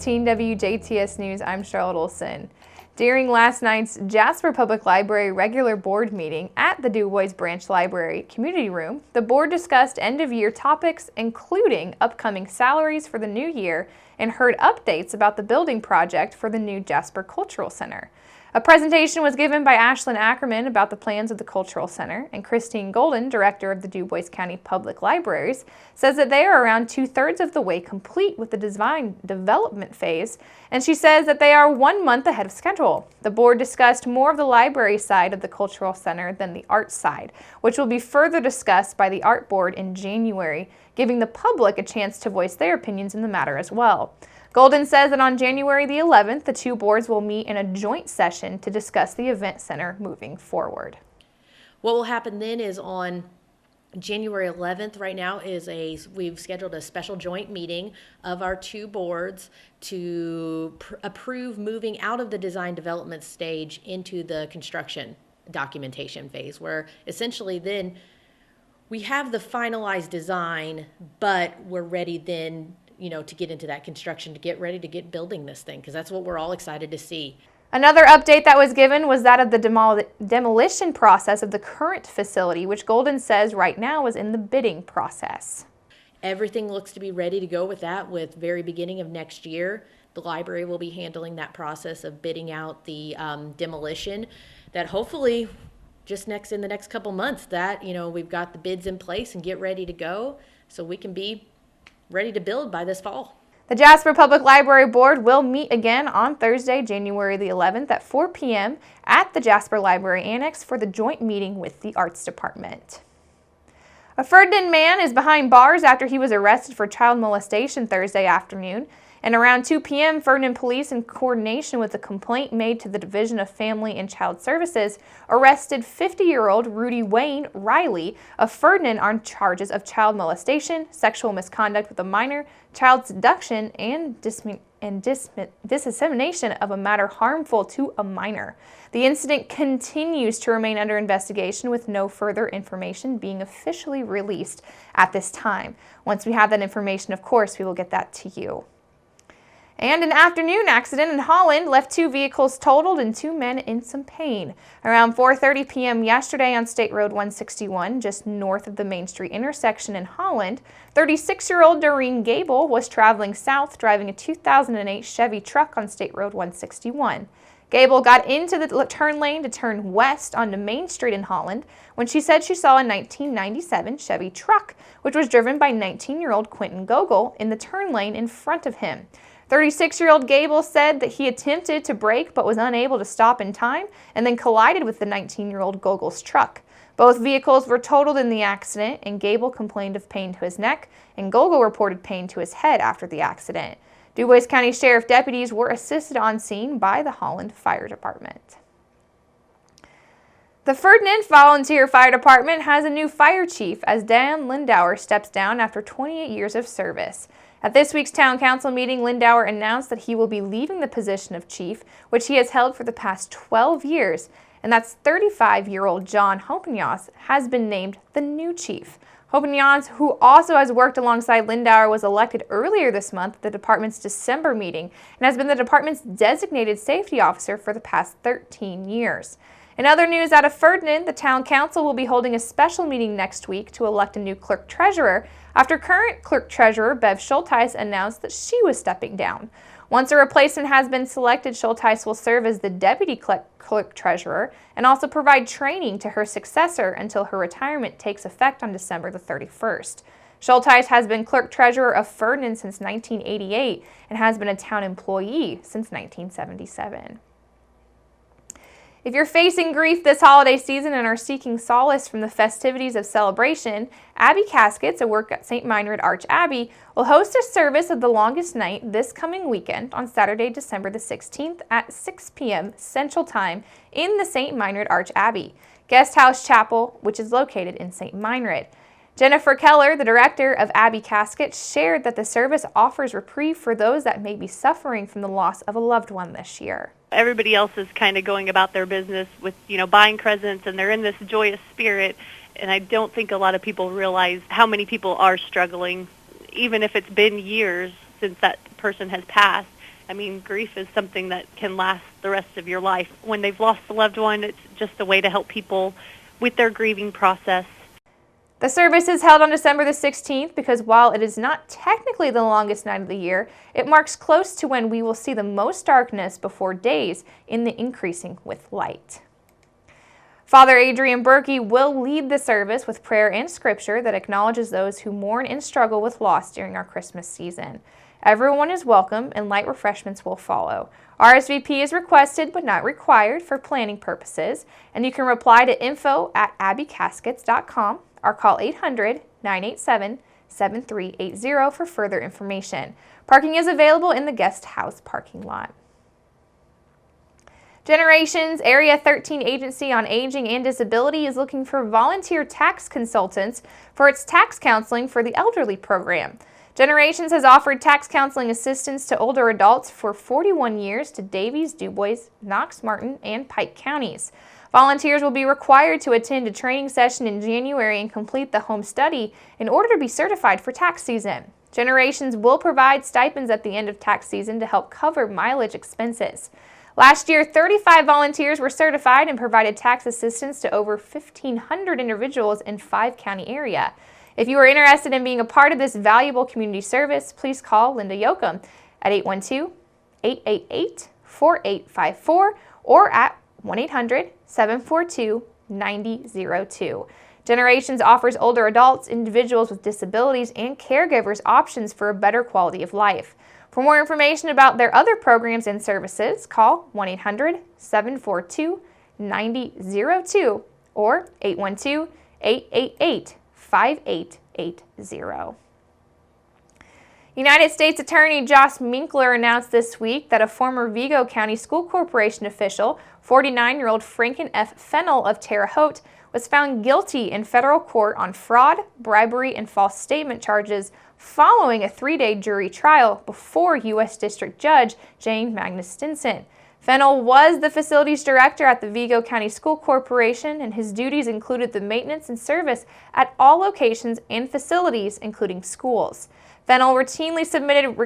18 WJTS News, I'm Charlotte Olson. During last night's Jasper Public Library regular board meeting at the Du Bois Branch Library Community Room, the board discussed end-of-year topics, including upcoming salaries for the new year, and heard updates about the building project for the new Jasper Cultural Center. A presentation was given by Ashlyn Ackerman about the plans of the Cultural Center, and Christine Golden, director of the Du Bois County Public Libraries, says that they are around 2/3 of the way complete with the design development phase, and she says that they are 1 month ahead of schedule. The board discussed more of the library side of the Cultural Center than the art side, which will be further discussed by the Art Board in January, giving the public a chance to voice their opinions in the matter as well. Golden says that on January the 11th, the two boards will meet in a joint session to discuss the event center moving forward. What will happen then is on January 11th right now we've scheduled a special joint meeting of our two boards to approve moving out of the design development stage into the construction documentation phase, where essentially then we have the finalized design, but we're ready then to get into that construction, to get ready to get building this thing, because that's what we're all excited to see. Another update that was given was that of the demolition process of the current facility, which Golden says right now is in the bidding process. Everything looks to be ready to go with that with very beginning of next year. The library will be handling that process of bidding out the demolition that hopefully just in the next couple months that, we've got the bids in place and get ready to go so we can be ready to build by this fall. The Jasper Public Library Board will meet again on Thursday, January the 11th at 4 p.m. at the Jasper Library Annex for the joint meeting with the Arts Department. A Ferdinand man is behind bars after he was arrested for child molestation Thursday afternoon. And around 2 p.m., Ferdinand police, in coordination with a complaint made to the Division of Family and Child Services, arrested 50-year-old Rudy Wayne Riley of Ferdinand on charges of child molestation, sexual misconduct with a minor, child seduction, and dissemination of a matter harmful to a minor. The incident continues to remain under investigation with no further information being officially released at this time. Once we have that information, of course, we will get that to you. And an afternoon accident in Holland left 2 vehicles totaled and 2 men in some pain. Around 4:30 p.m. yesterday on State Road 161, just north of the Main Street intersection in Holland, 36-year-old Doreen Gable was traveling south driving a 2008 Chevy truck on State Road 161. Gable got into the turn lane to turn west onto Main Street in Holland when she said she saw a 1997 Chevy truck, which was driven by 19-year-old Quentin Gogol in the turn lane in front of him. 36-year-old Gable said that he attempted to brake but was unable to stop in time and then collided with the 19-year-old Gogol's truck. Both vehicles were totaled in the accident, and Gable complained of pain to his neck, and Gogol reported pain to his head after the accident. Du Bois County Sheriff deputies were assisted on scene by the Holland Fire Department. The Ferdinand Volunteer Fire Department has a new fire chief as Dan Lindauer steps down after 28 years of service. At this week's Town Council meeting, Lindauer announced that he will be leaving the position of chief, which he has held for the past 12 years, and that's 35-year-old John Hopignas has been named the new chief. Hopignas, who also has worked alongside Lindauer, was elected earlier this month at the department's December meeting and has been the department's designated safety officer for the past 13 years. In other news out of Ferdinand, the Town Council will be holding a special meeting next week to elect a new clerk-treasurer after current clerk-treasurer Bev Schulteis announced that she was stepping down. Once a replacement has been selected, Schulteis will serve as the deputy clerk-treasurer and also provide training to her successor until her retirement takes effect on December the 31st. Schulteis has been clerk-treasurer of Ferdinand since 1988 and has been a town employee since 1977. If you're facing grief this holiday season and are seeking solace from the festivities of celebration, Abbey Caskets, a work at St. Meinrad Arch Abbey, will host a service of the longest night this coming weekend on Saturday, December the 16th at 6 p.m. Central Time in the St. Meinrad Arch Abbey Guest House Chapel, which is located in St. Meinrad. Jennifer Keller, the director of Abbey Caskets, shared that the service offers reprieve for those that may be suffering from the loss of a loved one this year. Everybody else is kind of going about their business with, buying presents, and they're in this joyous spirit, and I don't think a lot of people realize how many people are struggling, even if it's been years since that person has passed. I mean, grief is something that can last the rest of your life. When they've lost a loved one, it's just a way to help people with their grieving process. The service is held on December the 16th because while it is not technically the longest night of the year, it marks close to when we will see the most darkness before days in the increasing with light. Father Adrian Berkey will lead the service with prayer and scripture that acknowledges those who mourn and struggle with loss during our Christmas season. Everyone is welcome and light refreshments will follow. RSVP is requested but not required for planning purposes, and you can reply to info@abbeycaskets.com or call 800-987-7380 for further information. Parking is available in the guest house parking lot. Generations Area 13 Agency on Aging and Disability is looking for volunteer tax consultants for its tax counseling for the elderly program. Generations has offered tax counseling assistance to older adults for 41 years to Davies, DuBois, Knox, Martin, and Pike counties. Volunteers will be required to attend a training session in January and complete the home study in order to be certified for tax season. Generations will provide stipends at the end of tax season to help cover mileage expenses. Last year, 35 volunteers were certified and provided tax assistance to over 1,500 individuals in 5-county area. If you are interested in being a part of this valuable community service, please call Linda Yoakum at 812-888-4854 or at 1-800-742-9002. Generations offers older adults, individuals with disabilities, and caregivers options for a better quality of life. For more information about their other programs and services, call 1-800-742-9002 or 812-888-5880. United States Attorney Josh Minkler announced this week that a former Vigo County School Corporation official, 49-year-old Franken F. Fennell of Terre Haute, was found guilty in federal court on fraud, bribery, and false statement charges following a 3-day jury trial before U.S. District Judge Jane Magnus Stinson. Fennell was the facilities director at the Vigo County School Corporation, and his duties included the maintenance and service at all locations and facilities, including schools. Fennell routinely submitted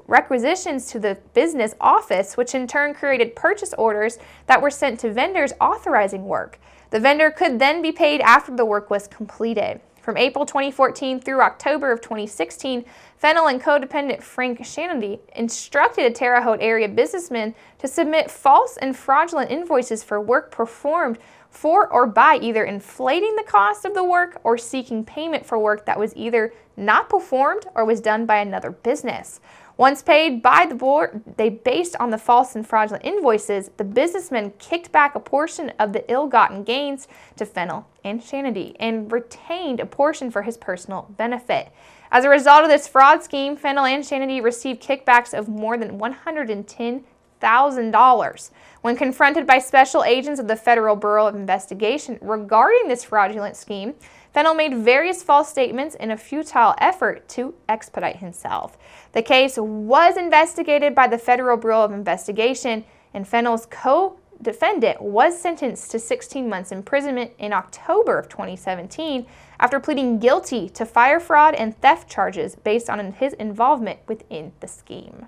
requisitions to the business office, which in turn created purchase orders that were sent to vendors authorizing work. The vendor could then be paid after the work was completed. From April 2014 through October of 2016, Fennell and codependent Frank Shanady instructed a Terre Haute area businessman to submit false and fraudulent invoices for work performed for or by either inflating the cost of the work or seeking payment for work that was either not performed or was done by another business. Once paid by the board, based on the false and fraudulent invoices, the businessman kicked back a portion of the ill-gotten gains to Fennell and Shanady and retained a portion for his personal benefit. As a result of this fraud scheme, Fennell and Shanady received kickbacks of more than $110,000. When confronted by special agents of the Federal Bureau of Investigation regarding this fraudulent scheme, Fennell made various false statements in a futile effort to expedite himself. The case was investigated by the Federal Bureau of Investigation, and Fennell's co-defendant was sentenced to 16 months imprisonment in October of 2017 after pleading guilty to fire fraud and theft charges based on his involvement within the scheme.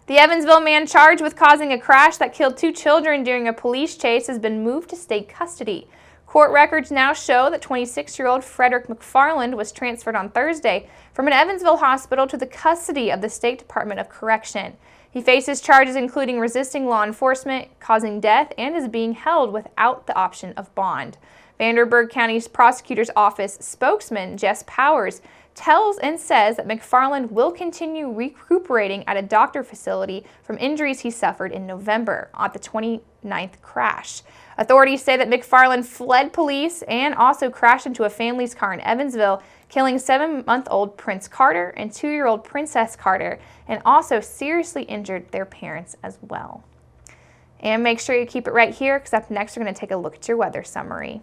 The Evansville man charged with causing a crash that killed 2 children during a police chase has been moved to state custody. Court records now show that 26-year-old Frederick McFarland was transferred on Thursday from an Evansville hospital to the custody of the State Department of Correction. He faces charges including resisting law enforcement, causing death, and is being held without the option of bond. Vanderburgh County's prosecutor's office spokesman, Jess Powers, tells and says that McFarland will continue recuperating at a doctor facility from injuries he suffered in November at the 29th crash. Authorities say that McFarland fled police and also crashed into a family's car in Evansville, killing 7-month-old Prince Carter and 2-year-old Princess Carter, and also seriously injured their parents as well. And make sure you keep it right here, because up next we're going to take a look at your weather summary.